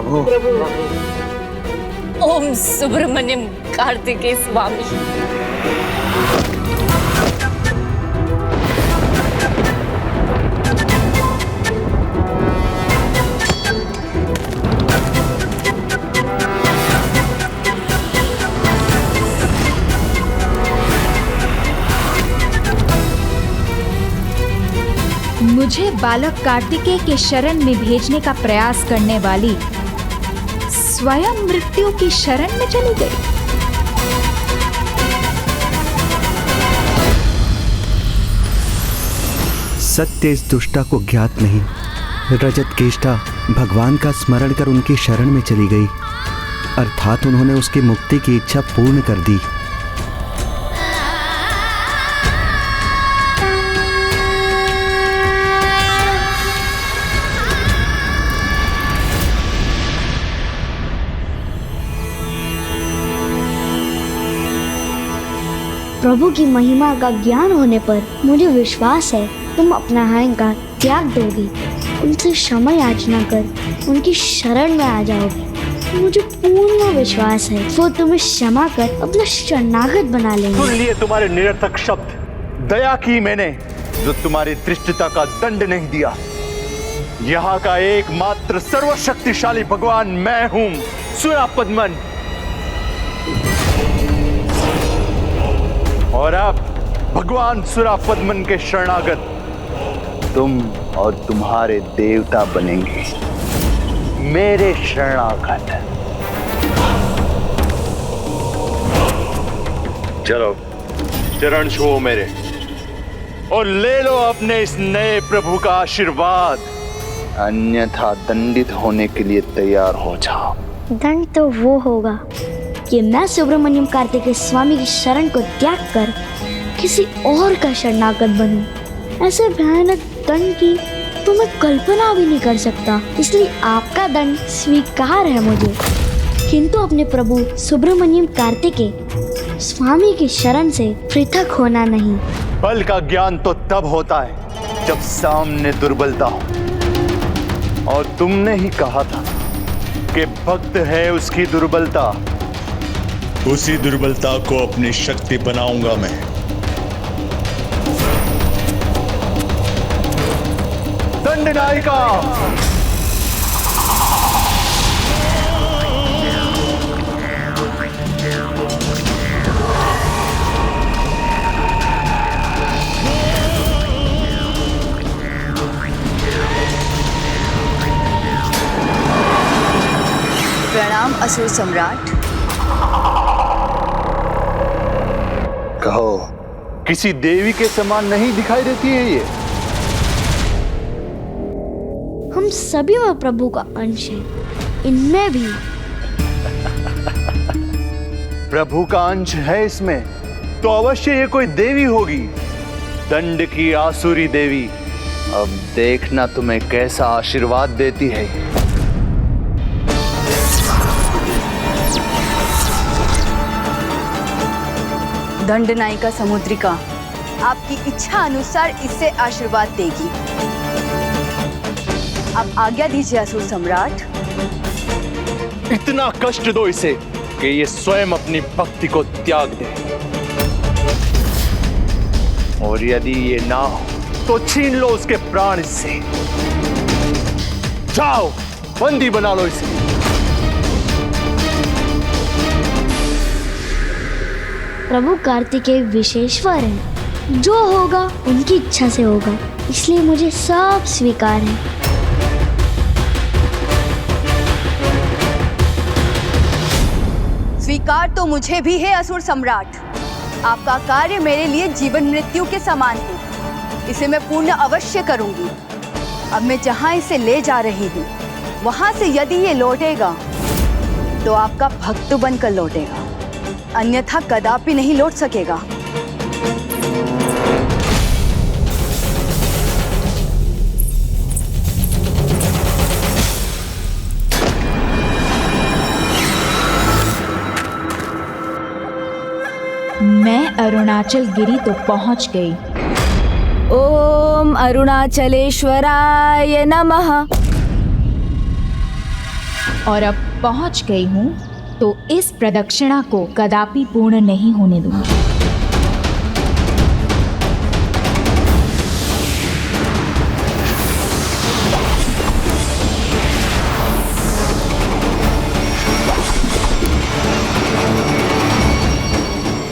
प्रभु। ओम सुब्रमण्यम कार्तिकेय स्वामी। मुझे बालक कार्तिकेय के शरण में भेजने का प्रयास करने वाली स्वयं मृत्यु की शरण में चली गई। सत्य इस दुष्टा को ज्ञात नहीं। रजत केष्टा भगवान का स्मरण कर उनकी शरण में चली गई, अर्थात उन्होंने उसकी मुक्ति की इच्छा पूर्ण कर दी। प्रभु की महिमा का ज्ञान होने पर मुझे विश्वास है तुम अपना अहंकार त्याग दोगी, उनसे क्षमा याचना कर उनकी शरण में आ जाओगी। मुझे पूर्ण विश्वास है वो तुम्हें क्षमा कर अपना शरणागत बना लेंगे। सुन लिए तुम्हारे निरर्थक शब्द। दया की मैंने जो तुम्हारी दृष्टता का दंड नहीं दिया। यहाँ का एकमात्र सर्वशक्तिशाली भगवान मैं हूँ, सुरापद्मन। और अब भगवान सुरापद्मन के शरणागत तुम और तुम्हारे देवता बनेंगे, मेरे शरणागत। चलो चरण छुओ मेरे और ले लो अपने इस नए प्रभु का आशीर्वाद, अन्यथा दंडित होने के लिए तैयार हो जाओ। दंड तो वो होगा कि मैं सुब्रमण्यम कार्तिकेय स्वामी की शरण को त्याग कर किसी और का शरणागत बनूं। ऐसे भयानक दंड की तो मैं कल्पना भी नहीं कर सकता, इसलिए आपका दंड स्वीकार है मुझे, किंतु अपने प्रभु सुब्रमण्यम कार्तिकेय स्वामी की शरण से पृथक होना नहीं। बल का ज्ञान तो तब होता है जब सामने दुर्बलता हो, और तुमने ही कहा था कि भक्त है उसकी दुर्बलता। उसी दुर्बलता को अपनी शक्ति बनाऊंगा मैं। दंडनायिका, प्रणाम असुर सम्राट। कहो, किसी देवी के समान नहीं दिखाई देती है ये? हम सभी में प्रभु का अंश है, इनमें भी। प्रभु का अंश है इसमें, तो अवश्य ये कोई देवी होगी, दंड की आसुरी देवी। अब देखना तुम्हें कैसा आशीर्वाद देती है। दंडनायिका समुद्रिका आपकी इच्छा अनुसार इससे आशीर्वाद देगी। अब आज्ञा दीजिए असुर सम्राट। इतना कष्ट दो इसे कि ये स्वयं अपनी भक्ति को त्याग दे, और यदि ये ना हो तो छीन लो उसके प्राण इससे। जाओ, बंदी बना लो इसे। प्रभु कार्तिकेय विशेश्वर है, जो होगा उनकी इच्छा से होगा, इसलिए मुझे सब स्वीकार है। स्वीकार तो मुझे भी है असुर सम्राट। आपका कार्य मेरे लिए जीवन मृत्यु के समान है, इसे मैं पूर्ण अवश्य करूंगी। अब मैं जहां इसे ले जा रही हूँ वहां से यदि ये लौटेगा तो आपका भक्त बनकर लौटेगा, अन्यथा कदापि नहीं लौट सकेगा। मैं अरुणाचल गिरी तो पहुंच गई। ओम अरुणाचलेश्वराय नमः। और अब पहुंच गई हूं तो इस प्रदक्षिणा को कदापि पूर्ण नहीं होने दूंगी।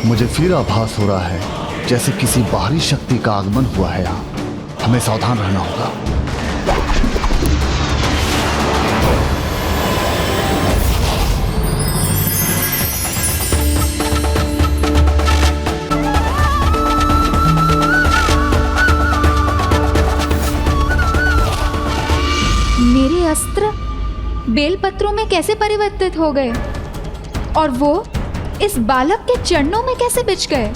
मुझे फिर आभास हो रहा है जैसे किसी बाहरी शक्ति का आगमन हुआ है यहाँ। हमें सावधान रहना होगा। मेरे अस्त्र बेलपत्रों में कैसे परिवर्तित हो गए और वो इस बालक के चरणों में कैसे बिछ गए?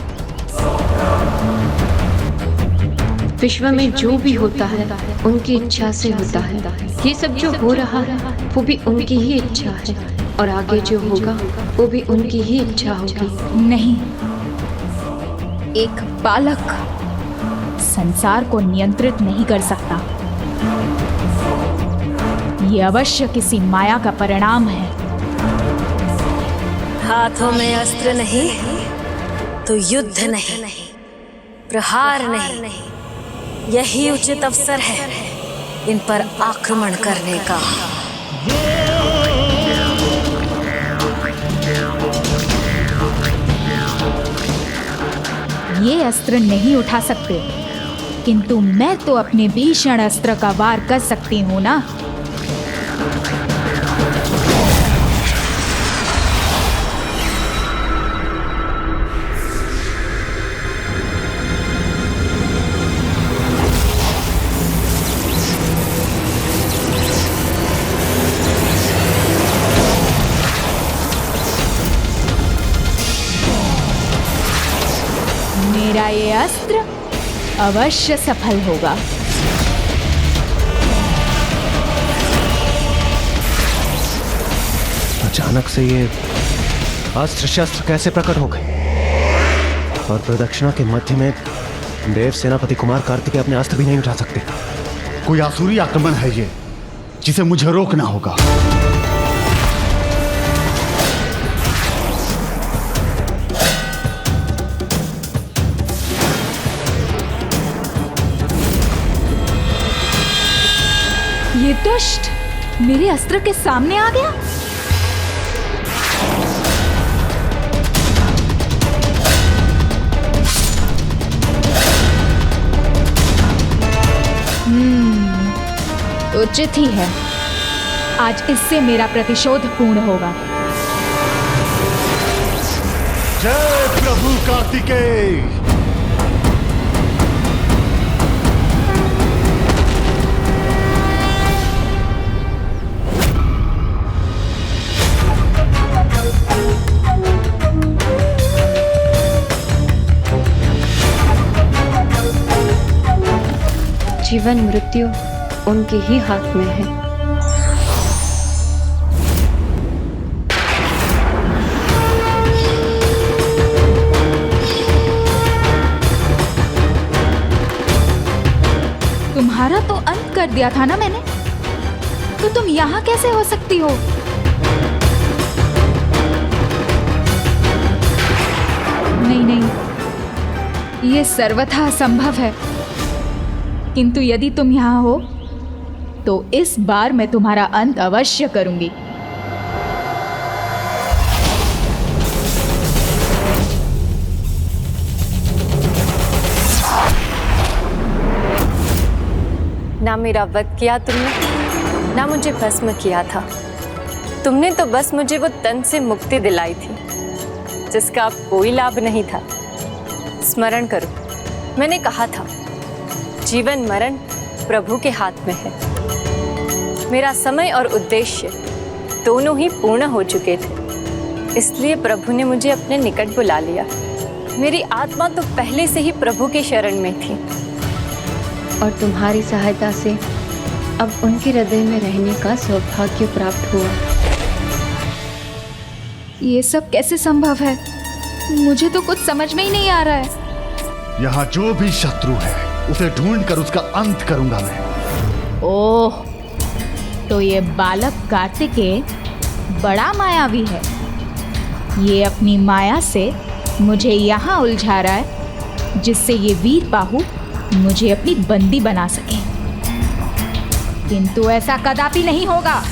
विश्व में जो भी होता है उनकी इच्छा से होता है। ये सब जो हो रहा है वो भी उनकी ही इच्छा है और आगे जो होगा वो भी उनकी ही इच्छा होगी। नहीं, एक बालक संसार को नियंत्रित नहीं कर सकता। ये अवश्य किसी माया का परिणाम है। हाथों में अस्त्र नहीं तो युद्ध नहीं, प्रहार नहीं, यही उचित अवसर है इन पर आक्रमण करने का। ये अस्त्र नहीं उठा सकते, किंतु मैं तो अपने भीषण अस्त्र का वार कर सकती हूँ ना। मेरा ये अस्त्र अवश्य सफल होगा। अचानक से ये अस्त्र शस्त्र कैसे प्रकट हो गए और प्रदक्षिणा के मध्य में देव सेनापति कुमार कार्तिकेय अपने अस्त्र भी नहीं उठा सकते। कोई आसुरी आक्रमण है ये जिसे मुझे रोकना होगा। ये दुष्ट मेरे अस्त्र के सामने आ गया। उचित ही है, आज इससे मेरा प्रतिशोध पूर्ण होगा। जय प्रभु कार्तिकेय। जीवन मृत्यु उनके ही हाथ में है। तुम्हारा तो अंत कर दिया था ना मैंने, तो तुम यहाँ कैसे हो सकती हो? नहीं नहीं, ये सर्वथा असंभव है। किंतु यदि तुम यहाँ हो तो इस बार मैं तुम्हारा अंत अवश्य करूंगी। ना मेरा वध किया तुमने, ना मुझे भस्म किया था। तुमने तो बस मुझे वो तन से मुक्ति दिलाई थी जिसका अब कोई लाभ नहीं था। स्मरण करो, मैंने कहा था जीवन मरण प्रभु के हाथ में है। मेरा समय और उद्देश्य दोनों ही पूर्ण हो चुके थे, इसलिए प्रभु ने मुझे अपने निकट बुला लिया। मेरी आत्मा तो पहले से ही प्रभु के शरण में थी और तुम्हारी सहायता से अब उनके हृदय में रहने का सौभाग्य प्राप्त हुआ। ये सब कैसे संभव है? मुझे तो कुछ समझ में ही नहीं आ रहा है। यहाँ जो भी शत्रु है उसे ढूंढ कर उसका अंत करूंगा मैं। ओह, तो ये बालक कार्तिकेय बड़ा मायावी है। ये अपनी माया से मुझे यहाँ उलझा रहा है जिससे ये वीर बाहु मुझे अपनी बंदी बना सके, किंतु ऐसा कदापि नहीं होगा।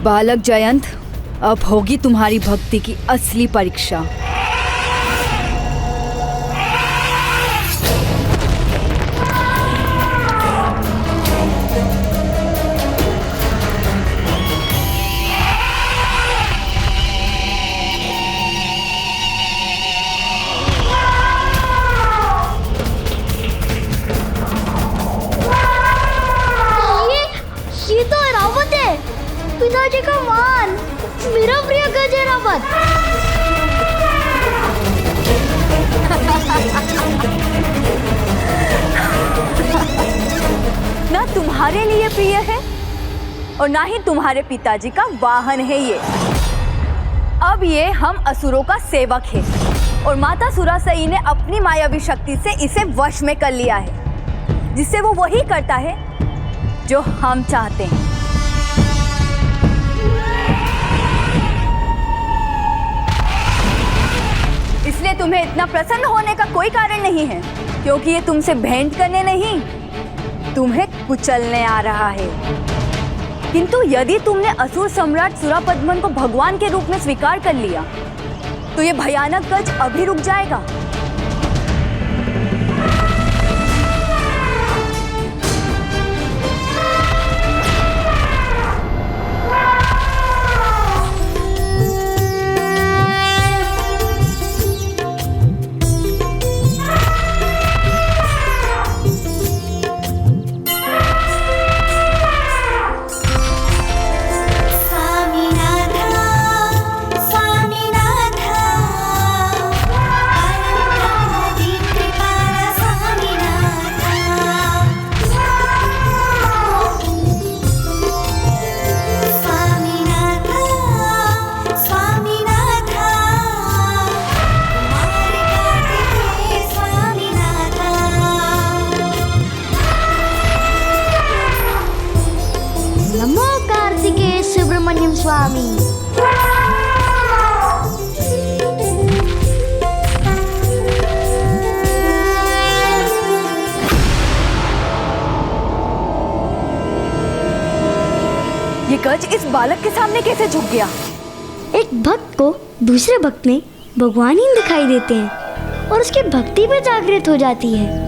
बालक जयंत, अब होगी तुम्हारी भक्ति की असली परीक्षा। ये तो रावत है, पिताजी का मान, मेरा प्रिय गज है रावत। ना तुम्हारे लिए प्रिय है और ना ही तुम्हारे पिताजी का वाहन है ये। अब ये हम असुरों का सेवक है और माता सुरासई ने अपनी मायावी शक्ति से इसे वश में कर लिया है, जिससे वो वही करता है जो हम चाहते हैं। इसलिए तुम्हें इतना प्रसन्न होने का कोई कारण नहीं है, क्योंकि ये तुमसे भेंट करने नहीं, तुम्हें कुचलने आ रहा है। किंतु यदि तुमने असुर सम्राट सुरापद्मन को भगवान के रूप में स्वीकार कर लिया, तो ये भयानक गज अभी रुक जाएगा। सुब्रमण्यम स्वामी। ये गज इस बालक के सामने कैसे झुक गया? एक भक्त को दूसरे भक्त में भगवान ही दिखाई देते हैं और उसकी भक्ति भी जागृत हो जाती है।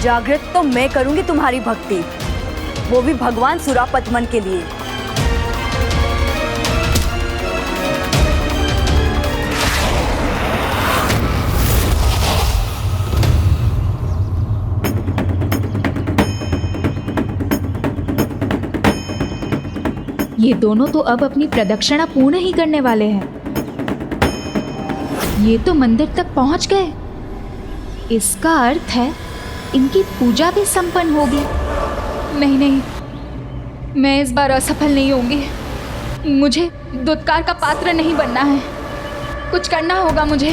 जागृत तो मैं करूंगी तुम्हारी भक्ति, वो भी भगवान सुरापद्मन के लिए। ये दोनों तो अब अपनी प्रदक्षिणा पूर्ण ही करने वाले हैं। ये तो मंदिर तक पहुंच गए, इसका अर्थ है इनकी पूजा भी संपन्न होगी। नहीं नहीं, मैं इस बार असफल नहीं होंगी। मुझे दुत्कार का पात्र नहीं बनना है, कुछ करना होगा मुझे।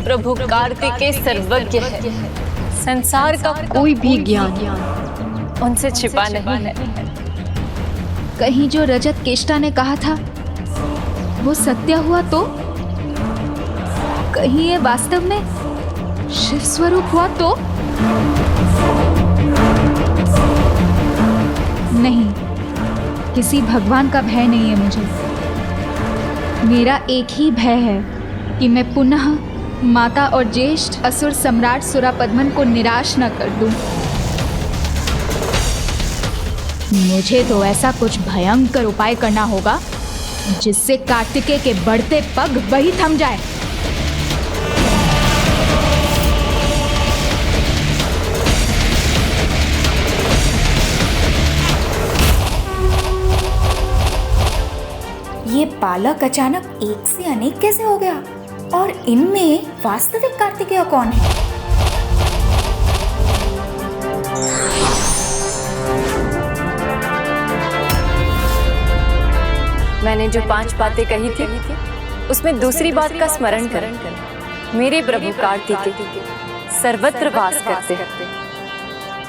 प्रभु कार्तिकेय सर्वज्ञ है, संसार का कोई भी ज्ञान उनसे छिपा नहीं है। कहीं जो रजत केष्टा ने कहा था वो सत्य हुआ तो? कहीं ये वास्तव में शिव स्वरूप हुआ तो? नहीं, किसी भगवान का भय नहीं है मुझे। मेरा एक ही भय है कि मैं पुनः माता और ज्येष्ठ असुर सम्राट सुरापद्मन को निराश न कर दूं। मुझे तो ऐसा कुछ भयंकर उपाय करना होगा जिससे कार्तिकेय के बढ़ते पग वही थम जाए। ये बालक अचानक एक से अनेक कैसे हो गया? और इनमें वास्तविक कार्तिकेय कौन है? मैंने जो 5 बातें कही थी उसमें दूसरी बात का स्मरण करें। मेरे प्रभु कार्तिकेय सर्वत्र वास करते हैं।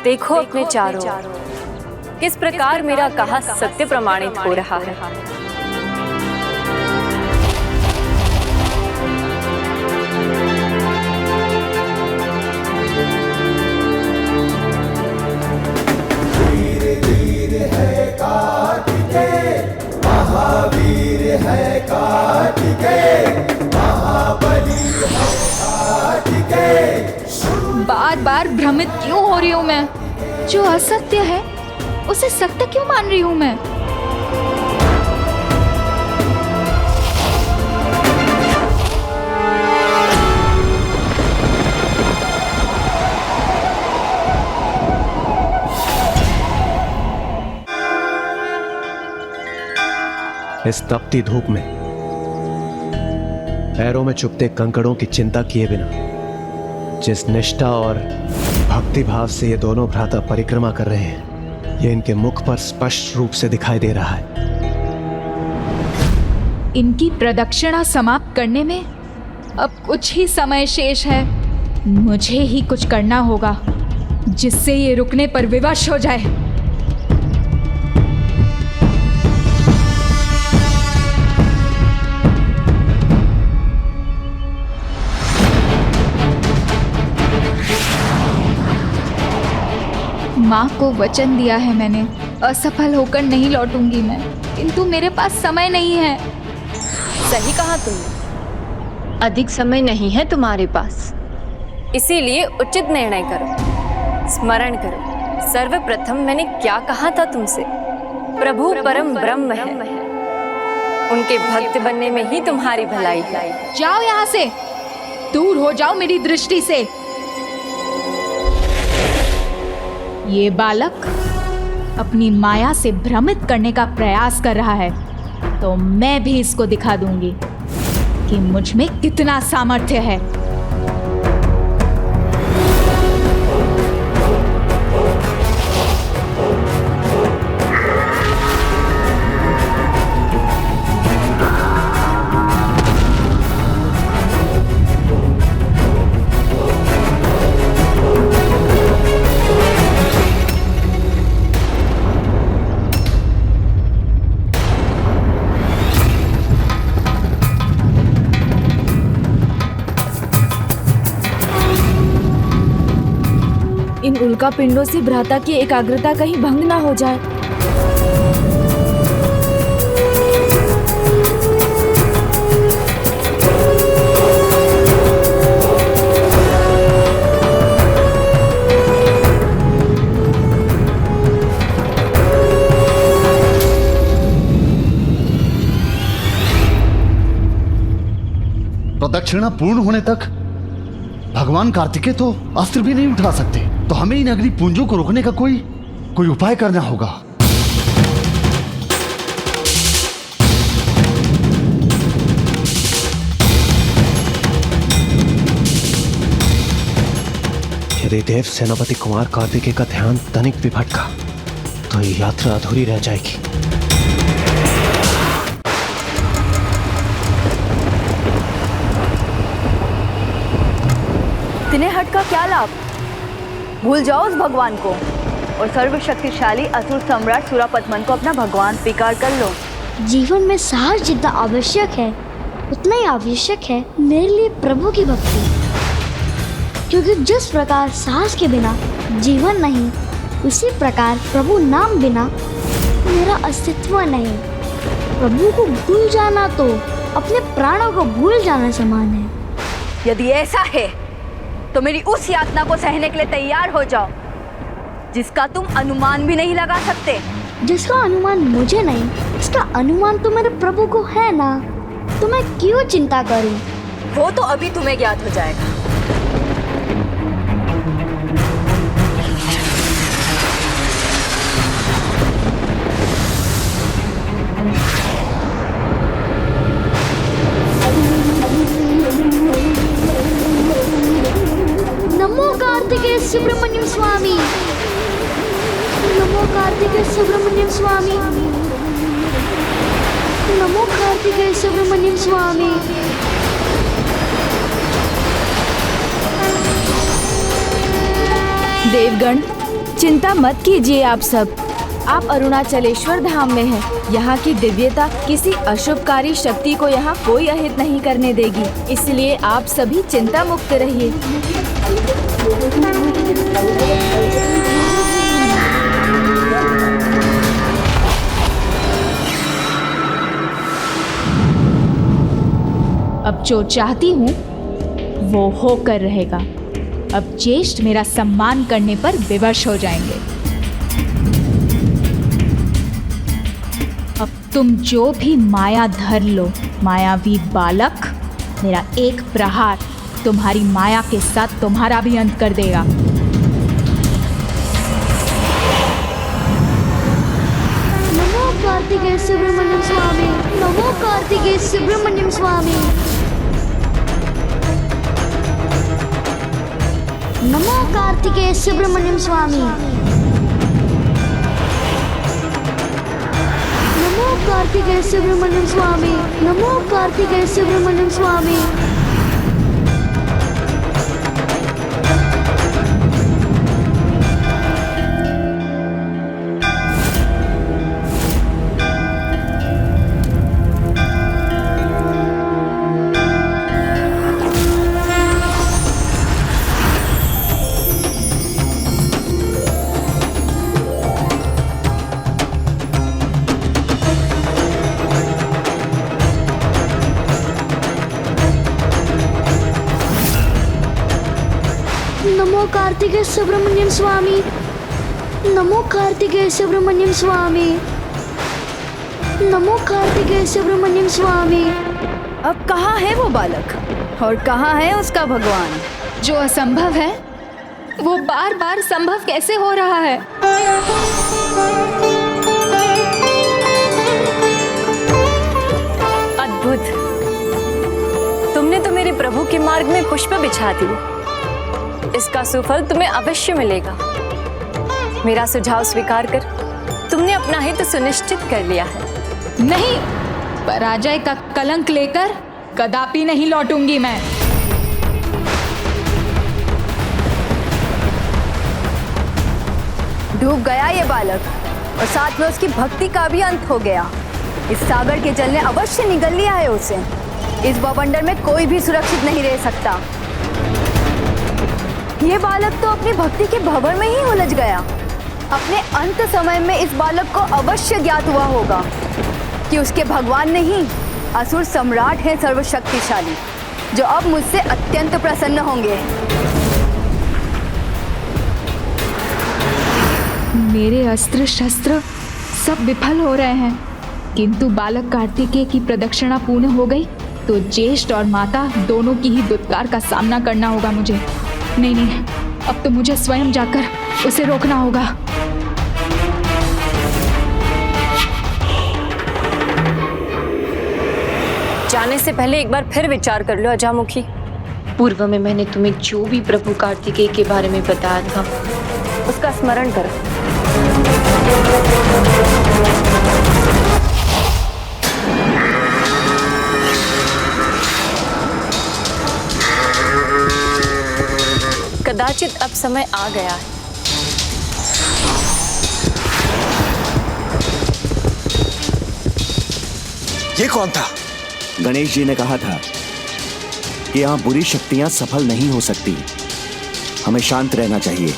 देखो अपने चारों ओर किस प्रकार मेरा कहा सत्य प्रमाणित हो रहा है। महावीर है कार्तिकेय, महाबली है कार्तिकेय। बार बार भ्रमित क्यों हो रही हूँ मैं? जो असत्य है उसे सत्य क्यों मान रही हूँ मैं? इस तपती धूप में पैरों में चुभते कंकड़ों की चिंता किए बिना जिस निष्ठा और भक्ति भाव से ये दोनों भ्राता परिक्रमा कर रहे हैं, ये इनके मुख पर स्पष्ट रूप से दिखाई दे रहा है। इनकी प्रदक्षिणा समाप्त करने में अब कुछ ही समय शेष है। मुझे ही कुछ करना होगा जिससे ये रुकने पर विवश हो जाए। माँ को वचन दिया है मैंने, असफल होकर नहीं लौटूंगी मैं, किंतु मेरे पास समय नहीं है। सही कहा तुमने, अधिक समय नहीं है तुम्हारे पास, इसीलिए उचित निर्णय करो। स्मरण करो सर्वप्रथम मैंने क्या कहा था तुमसे। प्रभु परम ब्रह्म है, उनके भक्त बनने में ही तुम्हारी भलाई है। जाओ यहाँ से, दूर हो जाओ मेरी दृष्टि से। ये बालक अपनी माया से भ्रमित करने का प्रयास कर रहा है, तो मैं भी इसको दिखा दूंगी कि मुझ में कितना सामर्थ्य है। इन उल्का पिंडों से भ्राता की एकाग्रता कहीं भंग ना हो जाए। प्रदक्षिणा पूर्ण होने तक भगवान कार्तिकेय तो अस्त्र भी नहीं उठा सकते, तो हमें इन अग्नि पुंजों को रोकने का कोई उपाय करना होगा। यदि देव सेनापति कुमार कार्तिकेय का ध्यान तनिक भी भटका तो ये यात्रा अधूरी रह जाएगी। तिन्हें हट का क्या लाभ? भूल जाओ उस भगवान को और सर्वशक्तिशाली असुर सम्राट सुरापतमन को अपना भगवान स्वीकार कर लो। जीवन में साहस जितना आवश्यक है उतना ही आवश्यक है मेरे लिए प्रभु की भक्ति, क्योंकि जिस प्रकार साहस के बिना जीवन नहीं, उसी प्रकार प्रभु नाम बिना मेरा अस्तित्व नहीं। प्रभु को भूल जाना तो अपने प्राणों को भूल जाने समान है। यदि ऐसा है तो मेरी उस यातना को सहने के लिए तैयार हो जाओ जिसका तुम अनुमान भी नहीं लगा सकते। जिसका अनुमान मुझे नहीं, इसका अनुमान तो मेरे प्रभु को है ना, तो मैं क्यों चिंता करूं? वो तो अभी तुम्हें ज्ञात हो जाएगा। नमो कार्तिकेय सुब्रमण्यम स्वामी, नमो कार्तिकेय सुब्रमण्यम स्वामी, नमो कार्तिकेय सुब्रमण्यम स्वामी। देवगण, चिंता मत कीजिए आप सब। आप अरुणाचलेश्वर धाम में हैं। यहाँ की दिव्यता किसी अशुभकारी शक्ति को यहाँ कोई अहित नहीं करने देगी, इसलिए आप सभी चिंता मुक्त रहिए। अब जो चाहती हूँ वो होकर रहेगा। अब ज्येष्ठ मेरा सम्मान करने पर विवश हो जाएंगे। अब तुम जो भी माया धर लो, मायावी बालक, मेरा एक प्रहार तुम्हारी माया के साथ तुम्हारा भी अंत कर देगा। नमो कार्तिकेय सुब्रमण्यम स्वामी, नमो कार्तिकेय सुब्रमण्यम स्वामी, नमो कार्तिकेय सुब्रमण्यम स्वामी, नमो कार्तिकेय सुब्रमण्यम स्वामी, नमो कार्तिकेय सुब्रमण्यम स्वामी। नमो कार्तिकेय सुब्रमण्यम स्वामी, नमो कार्तिकेय सुब्रमण्यम स्वामी, नमो कार्तिकेय सुब्रमण्यम स्वामी। अब कहाँ है वो बालक और कहाँ है उसका भगवान? जो असंभव है वो बार बार संभव कैसे हो रहा है? अद्भुत! तुमने तो मेरे प्रभु के मार्ग में पुष्प बिछा दिए। इसका सुफल तुम्हें अवश्य मिलेगा। मेरा सुझाव स्वीकार कर तुमने अपना हित सुनिश्चित कर लिया है। नहीं, पराजय का कलंक लेकर कदापि नहीं लौटूंगी मैं। डूब गया ये बालक और साथ में उसकी भक्ति का भी अंत हो गया। इस सागर के जल ने अवश्य निगल लिया है उसे। इस बवंडर में कोई भी सुरक्षित नहीं रह सकता। ये बालक तो अपनी भक्ति के भंवर में ही उलझ गया। अपने अंत समय में इस बालक को अवश्य ज्ञात हुआ होगा कि उसके भगवान नहीं, असुर सम्राट है सर्वशक्तिशाली, जो अब मुझसे अत्यंत प्रसन्न होंगे। मेरे अस्त्र शस्त्र सब विफल हो रहे हैं, किंतु बालक कार्तिकेय की प्रदक्षिणा पूर्ण हो गई तो ज्येष्ठ और माता दोनों की ही दुत्कार का सामना करना होगा मुझे। नहीं, अब तो मुझे स्वयं जाकर उसे रोकना होगा। जाने से पहले एक बार फिर विचार कर लो अजामुखी। पूर्व में मैंने तुम्हें जो भी प्रभु कार्तिकेय के बारे में बताया था उसका स्मरण करो। कदाचित अब समय आ गया है। ये कौन था? गणेश जी ने कहा था कि यहाँ बुरी शक्तियां सफल नहीं हो सकती, हमें शांत रहना चाहिए।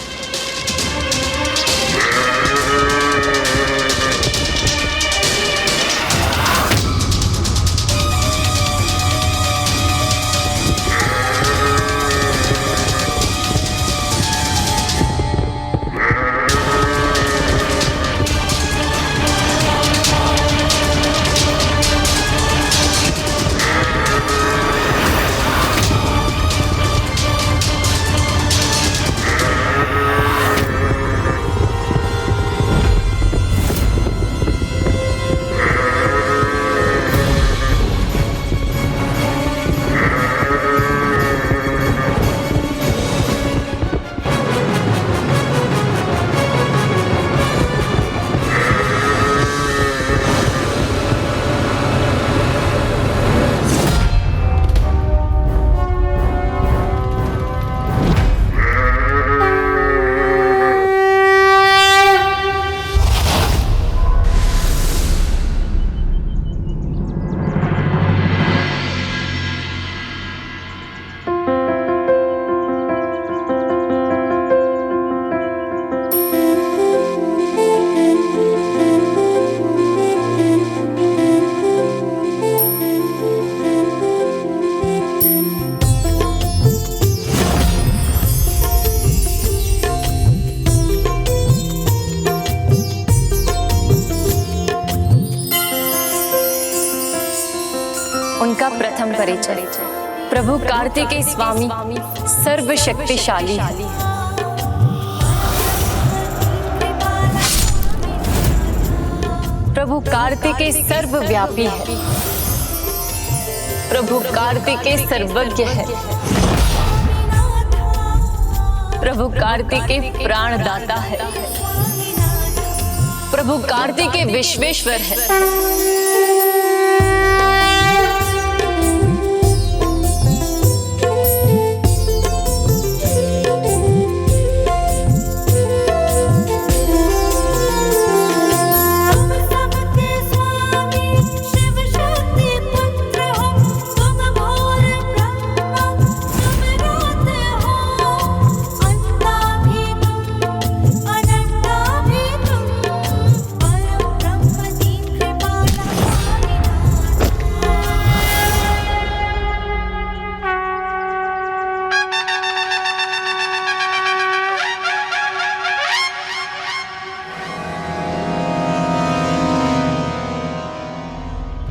प्रथम परिचय। प्रभु कार्तिकेय स्वामी सर्वशक्तिशाली है। प्रभु कार्तिकेय सर्वव्यापी है। प्रभु कार्तिकेय सर्वज्ञ है। प्रभु कार्तिकेय प्राणदाता है। प्रभु कार्तिकेय विश्वेश्वर है।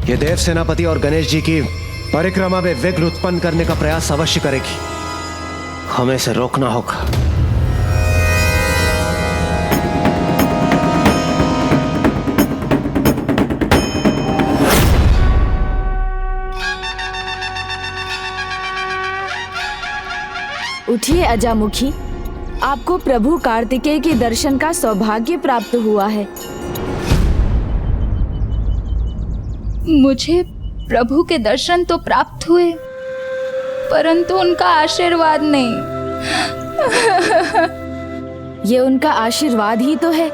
ये देव सेनापति और गणेश जी की परिक्रमा में विघ्न उत्पन्न करने का प्रयास अवश्य करेगी। हमें इसे रोकना होगा। उठिए अजामुखी, आपको प्रभु कार्तिकेय के दर्शन का सौभाग्य प्राप्त हुआ है। मुझे प्रभु के दर्शन तो प्राप्त हुए, परंतु उनका आशीर्वाद नहीं। ये उनका आशीर्वाद ही तो है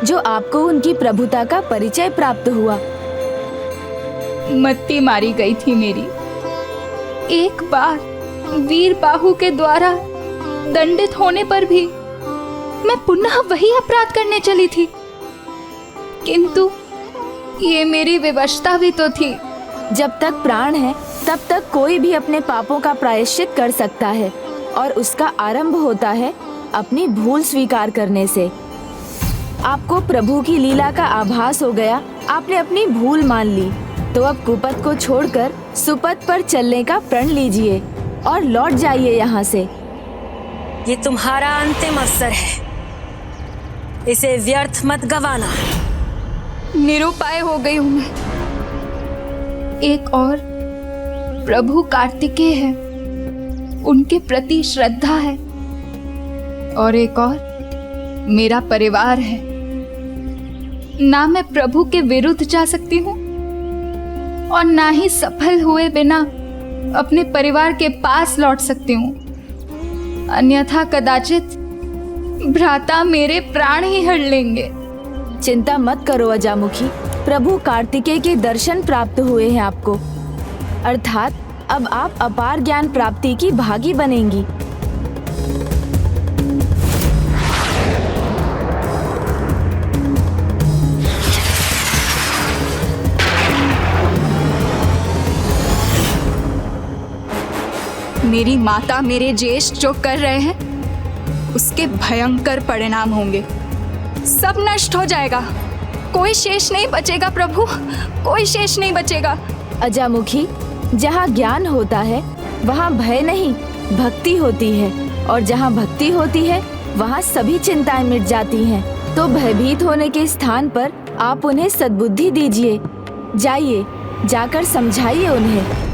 जो आपको उनकी प्रभुता का परिचय प्राप्त हुआ। मत्ती मारी गई थी मेरी। एक बार वीर बाहु के द्वारा दंडित होने पर भी मैं पुनः वही अपराध करने चली थी, किंतु ये मेरी विवशता भी तो थी। जब तक प्राण है तब तक कोई भी अपने पापों का प्रायश्चित कर सकता है, और उसका आरंभ होता है अपनी भूल स्वीकार करने से। आपको प्रभु की लीला का आभास हो गया, आपने अपनी भूल मान ली, तो अब कुपथ को छोड़कर सुपथ पर चलने का प्रण लीजिए और लौट जाइए यहाँ से। ये तुम्हारा अंतिम अवसर है, इसे व्यर्थ मत गवाना। निरुपाय हो गई हूँ मैं। एक और प्रभु कार्तिकेय है, उनके प्रति श्रद्धा है, और एक और मेरा परिवार है। ना मैं प्रभु के विरुद्ध जा सकती हूँ और ना ही सफल हुए बिना अपने परिवार के पास लौट सकती हूँ, अन्यथा कदाचित भ्राता मेरे प्राण ही हड़ लेंगे। चिंता मत करो अजामुखी, प्रभु कार्तिकेय के दर्शन प्राप्त हुए हैं आपको, अर्थात अब आप अपार ज्ञान प्राप्ति की भागी बनेंगी। मेरी माता मेरे ज्येष्ठ जो कर रहे हैं उसके भयंकर परिणाम होंगे। सब नष्ट हो जाएगा, कोई शेष नहीं बचेगा प्रभु, कोई शेष नहीं बचेगा। अजामुखी, जहाँ ज्ञान होता है वहाँ भय नहीं भक्ति होती है, और जहाँ भक्ति होती है वहाँ सभी चिंताएं मिट जाती हैं। तो भयभीत होने के स्थान पर आप उन्हें सद्बुद्धि दीजिए। जाइए, जाकर समझाइए उन्हें।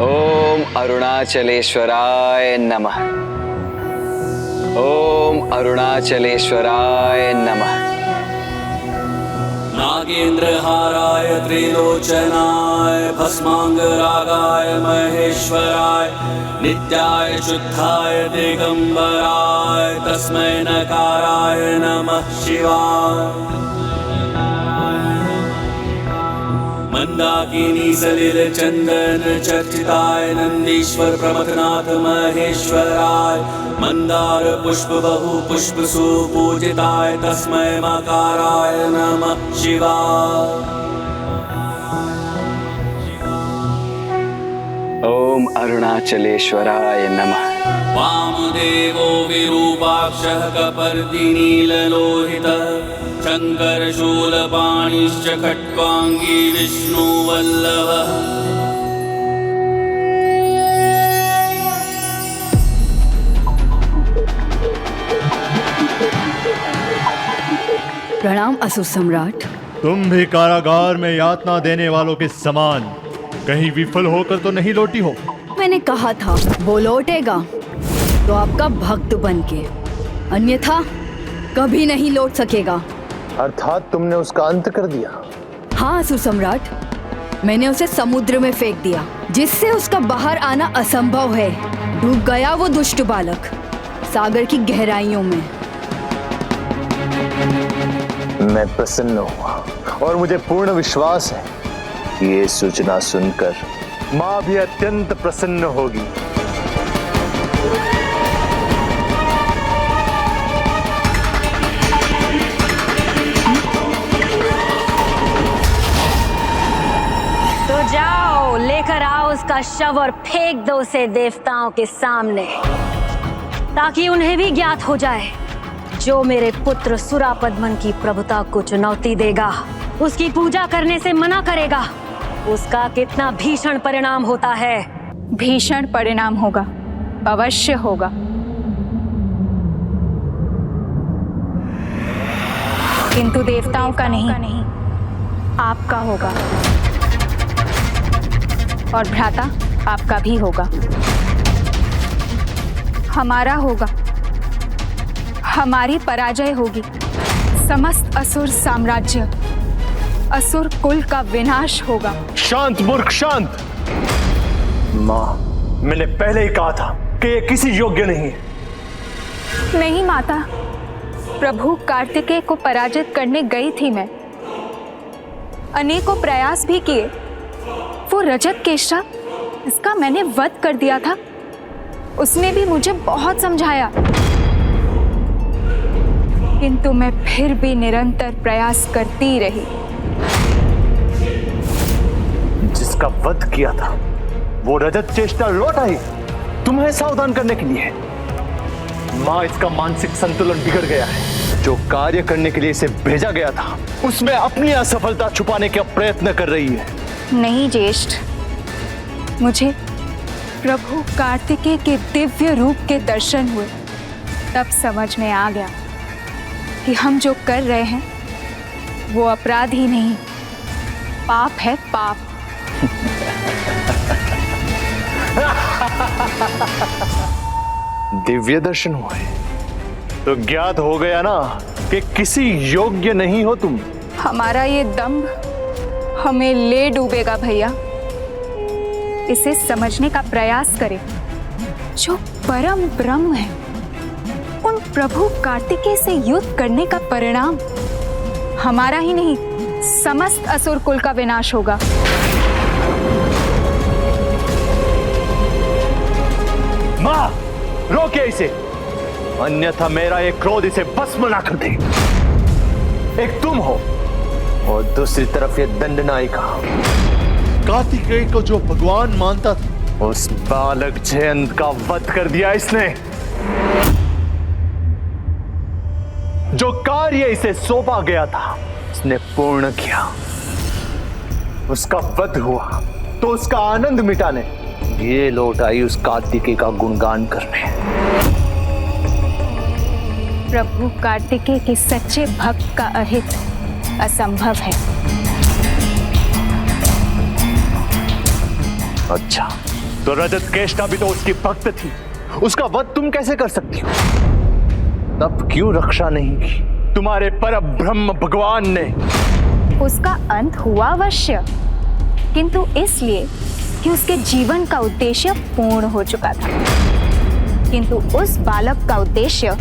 ओम अरुणाचलेश्वराय नमः। ओम अरुणाचलेश्वराय नमः। नागेन्द्रहाराय त्रिलोचनाय भस्मांगरागाय महेश्वराय नित्याय शुद्धाय दिगंबराय तस्मै नकाराय नमः शिवाय। मंदाकिनी सलिल चंदन चर्चिताय नंदीश्वर प्रमथनाथ महेश्वराय मंदार पुष्प बहु पुष्प सुपूजिताय तस्मै मकाराय नमः शिवाय। ओम अरुणाचलेश्वराय नमः। वामदेवो विरूपाक्षः कपर्दिनीललोहितः शङ्करशूलपाणिश्च खट्वाङ्गी विष्णुवल्लभः। प्रणाम असुर सम्राट। तुम भी कारागार में यातना देने वालों के समान कहीं विफल होकर तो नहीं लौटी हो? मैंने कहा था वो लौटेगा तो आपका भक्त बनके, अन्यथा कभी नहीं लौट सकेगा। अर्थात तुमने उसका अंत कर दिया? हाँ असुर सम्राट, मैंने उसे समुद्र में फेंक दिया, जिससे उसका बाहर आना असंभव है। डूब गया वो दुष्ट बालक सागर की गहराइयों में। मैं प्रसन्न हुआ और मुझे पूर्ण विश्वास है कि ये सूचना सुनकर माँ भी अत्यंत प्रसन्न होगी। तो जाओ, लेकर आओ उसका शव और फेंक दो उसे देवताओं के सामने, ताकि उन्हें भी ज्ञात हो जाए जो मेरे पुत्र सुरापद्मन की प्रभुता को चुनौती देगा, उसकी पूजा करने से मना करेगा, उसका कितना भीषण परिणाम होता है। भीषण परिणाम होगा, अवश्य होगा। किंतु देवताओं का नहीं, आपका होगा। और भ्राता आपका भी होगा, हमारा होगा। हमारी पराजय होगी। समस्त असुर साम्राज्य, असुर कुल का विनाश होगा। शांत मूर्ख शांत। माँ, मैंने पहले ही कहा था कि ये किसी योग्य नहीं है। नहीं माता, प्रभु कार्तिकेय को पराजित करने गई थी मैं। अनेकों प्रयास भी किए। वो रजत केशा, इसका मैंने वध कर दिया था। उसने भी मुझे बहुत समझाया, किंतु मैं फिर भी निरंतर प्रयास करती रही। जिसका वध किया था वो रजत चेष्टा लौट आई तुम्हें सावधान करने के लिए। माँ, इसका मानसिक संतुलन बिगड़ गया है। जो कार्य करने के लिए इसे भेजा गया था उसमें अपनी असफलता छुपाने का प्रयत्न कर रही है। नहीं ज्येष्ठ, मुझे प्रभु कार्तिकेय के दिव्य रूप के दर्शन हुए, तब समझ में आ गया कि हम जो कर रहे हैं वो अपराध ही नहीं, पाप है, पाप। दिव्य दर्शन हुए तो ज्ञात हो गया ना कि किसी योग्य नहीं हो तुम। हमारा ये दंभ हमें ले डूबेगा भैया। इसे समझने का प्रयास करें। जो परम ब्रह्म है, उन प्रभु कार्तिकेय से युद्ध करने का परिणाम हमारा ही नहीं, समस्त असुर कुल का विनाश होगा। माँ, रोके इसे, अन्यथा मेरा ये क्रोध इसे भस्म ना कर दे। एक तुम हो और दूसरी तरफ ये दंडनायिका। कार्तिकेय को जो भगवान मानता था, उस बालक जयंत का वध कर दिया इसने। जो कार्य इसे सौंपा गया था उसने पूर्ण किया। उसका वध हुआ तो उसका आनंद मिटाने ये लौट आई उस कार्तिकेय का गुणगान करने। प्रभु कार्तिकेय के सच्चे भक्त का अहित असंभव है। अच्छा, तो रजत केष्टा भी तो उसकी भक्त थी, उसका वध तुम कैसे कर सकती हो? तब क्यों रक्षा नहीं की तुम्हारे परम ब्रह्म भगवान ने? उसका अंत हुआ अवश्य, किंतु इसलिए कि उसके जीवन का उद्देश्य पूर्ण हो चुका था। किंतु उस बालक का उद्देश्य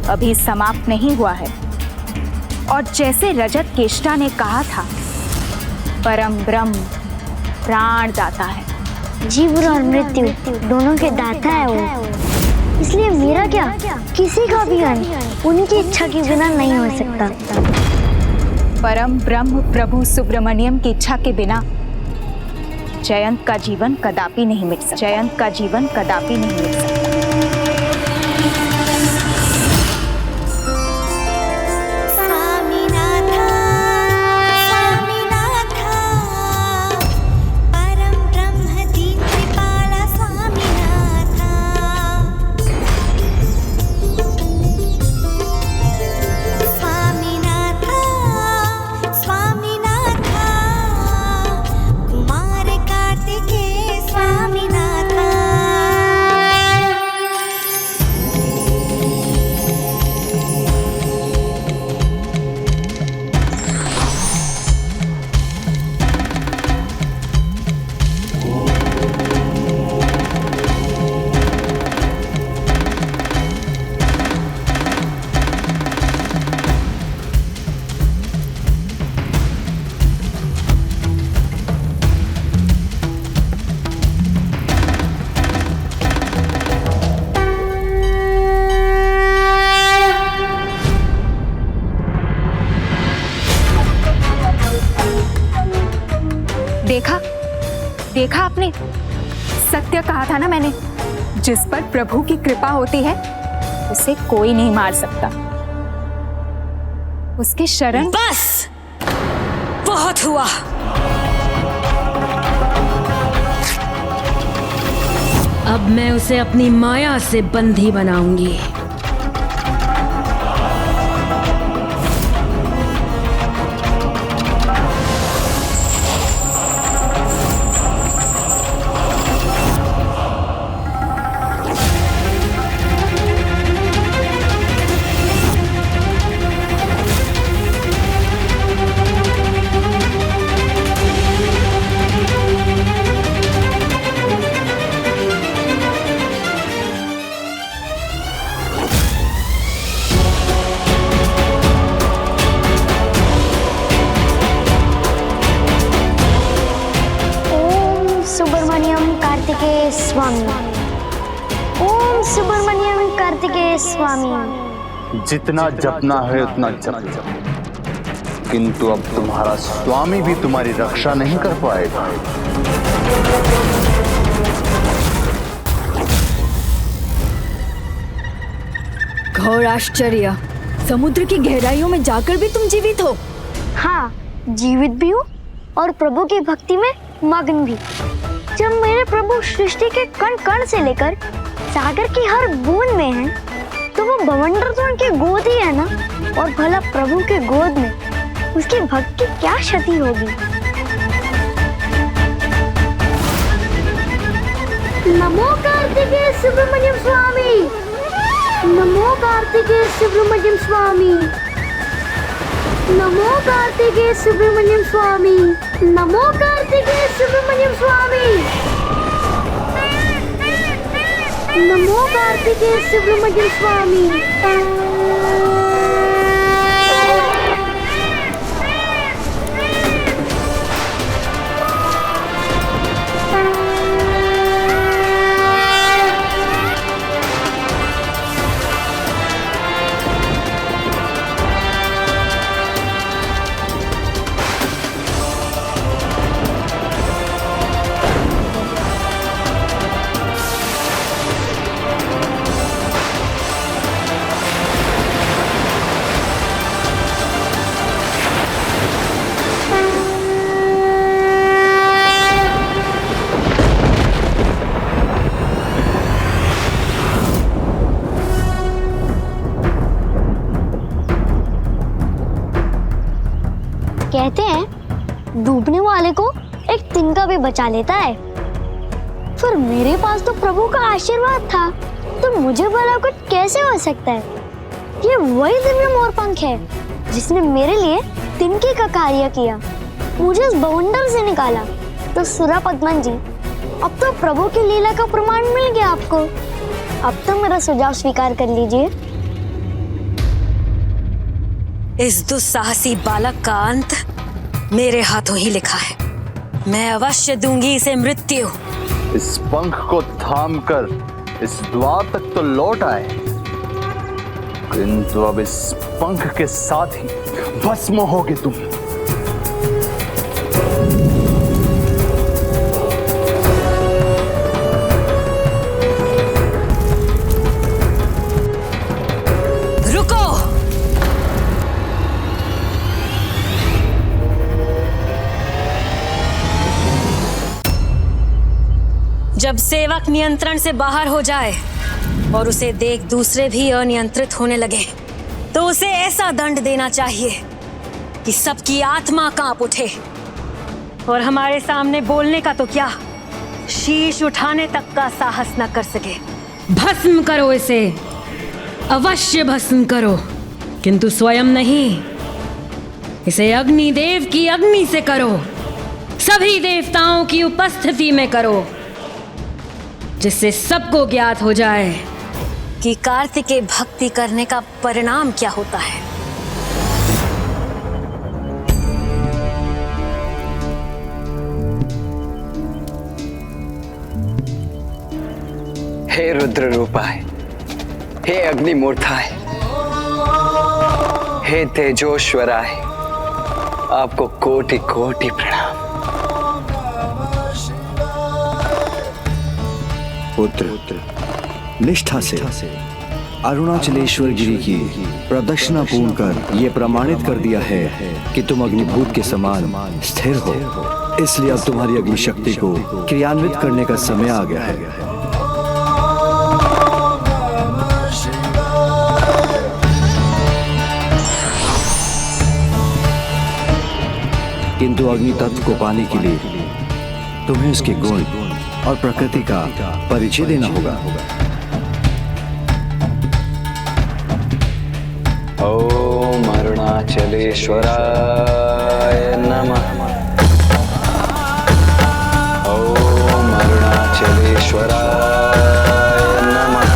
अभी समाप्त नहीं हुआ है। और जैसे रजत केष्टा ने कहा था, परम ब्रह्म प्राण दाता है। जीवन और मृत्यु दोनों के दाता है वो। इसलिए मेरा क्या, किसी का भी अंत उनकी इच्छा के बिना नहीं हो सकता। परम ब्रह्म प्रभु सुब्रमण्यम की इच्छा के बिना जयंत का जीवन कदापि नहीं मिट सकता। जयंत का जीवन कदापि नहीं मिट सकता। देखा आपने, सत्य कहा था ना मैंने, जिस पर प्रभु की कृपा होती है उसे कोई नहीं मार सकता। उसके शरण। बस बहुत हुआ। अब मैं उसे अपनी माया से बंधी बनाऊंगी। स्वामी, ओम सुब्रमण्यम कार्तिकेय स्वामी। जितना जपना है उतना जप, किंतु अब तुम्हारा स्वामी भी तुम्हारी रक्षा नहीं कर पाएगा। घोर आश्चर्य, समुद्र की गहराइयों में जाकर भी तुम जीवित हो। हाँ, जीवित भी हूँ और प्रभु की भक्ति में मग्न भी। जब मेरे प्रभु सृष्टि के कण कण से लेकर सागर की हर बूंद में हैं, तो वो बवंडर तो उनकी गोद ही है ना। और भला प्रभु के गोद में उसकी भक्ति की क्या क्षति होगी। नमो कार्तिकेय सुब्रमण्यम स्वामी, नमो कार्तिकेय सुब्रमण्यम स्वामी, नमो कार्तिकेय सुब्रमण्यम स्वामी, नमो कार्तिकेय सुब्रमण्यम स्वामी, नमो कार्तिकेय सुब्रमण्यम स्वामी। कहते हैं डूबने वाले को एक तिनका भी बचा लेता है। पर मेरे पास तो प्रभु का आशीर्वाद था, तो मुझे भला कुछ कैसे हो सकता है। ये वही दिव्य मोरपंख है जिसने मेरे लिए तिनके का कार्य किया, मुझे इस बवंडर से निकाला। तो सुरा पद्मन जी, अब तो प्रभु की लीला का प्रमाण मिल गया आपको। अब तो मेरा सुझाव स्वीकार कर लीजिए। इस दुस्साहसी बालक का अंत मेरे हाथों ही लिखा है। मैं अवश्य दूंगी इसे मृत्यु। इस पंख को थामकर इस द्वार तक तो लौट आए, किंतु अब इस पंख के साथ ही भस्म होगे तुम। जब सेवक नियंत्रण से बाहर हो जाए और उसे देख दूसरे भी अनियंत्रित होने लगे, तो उसे ऐसा दंड देना चाहिए कि सबकी आत्मा कांप उठे और हमारे सामने बोलने का तो क्या, शीश उठाने तक का साहस न कर सके। भस्म करो इसे, अवश्य भस्म करो, किंतु स्वयं नहीं, इसे अग्निदेव की अग्नि से करो, सभी देवताओं की उपस्थिति में करो, जिससे सबको ज्ञात हो जाए कि कार्तिकेय भक्ति करने का परिणाम क्या होता है। हे रुद्र रूपाय, हे अग्निमूर्ताय, हे तेजोश्वराय, आपको कोटि कोटि प्रणाम। पुत्र निष्ठा से अरुणाचलेश्वर गिरी की प्रदक्षिणा पूर्ण कर ये प्रमाणित कर दिया है कि तुम अग्निभूत के समान स्थिर हो। इसलिए अब तुम्हारी अग्नि शक्ति को क्रियान्वित करने का समय आ गया है। किंतु अग्नि तत्व को पाने के लिए तुम्हें उसके गुण और प्रकृति का परिचय देना होगा। ओम अरुणाचलेश्वराय नमः। ओम अरुणाचलेश्वराय नमः।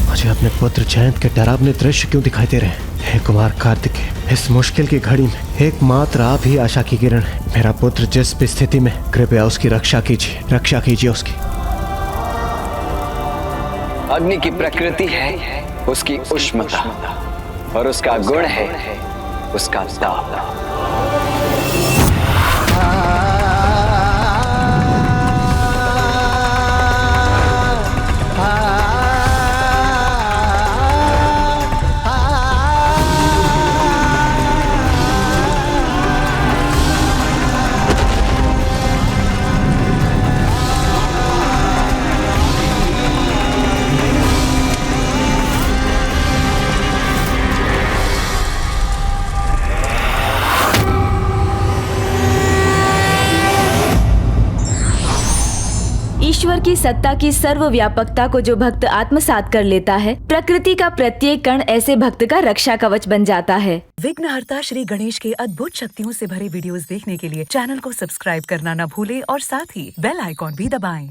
मुझे अपने पुत्र जयंत के डरावने दृश्य क्यों दिखाई दे रहे हैं? हे कुमार कार्तिकेय, इस मुश्किल की घड़ी में एकमात्र आप ही आशा की किरण है। मेरा पुत्र जिस भी स्थिति में, कृपया उसकी रक्षा कीजिए उसकी। अग्नि की प्रकृति है उसकी उष्णता और उसका गुण है उसका ताप। ईश्वर की सत्ता की सर्वव्यापकता को जो भक्त आत्मसात कर लेता है, प्रकृति का प्रत्येक कण ऐसे भक्त का रक्षा कवच बन जाता है। विघ्नहर्ता श्री गणेश के अद्भुत शक्तियों से भरे वीडियोस देखने के लिए चैनल को सब्सक्राइब करना न भूलें और साथ ही बेल आइकॉन भी दबाएं।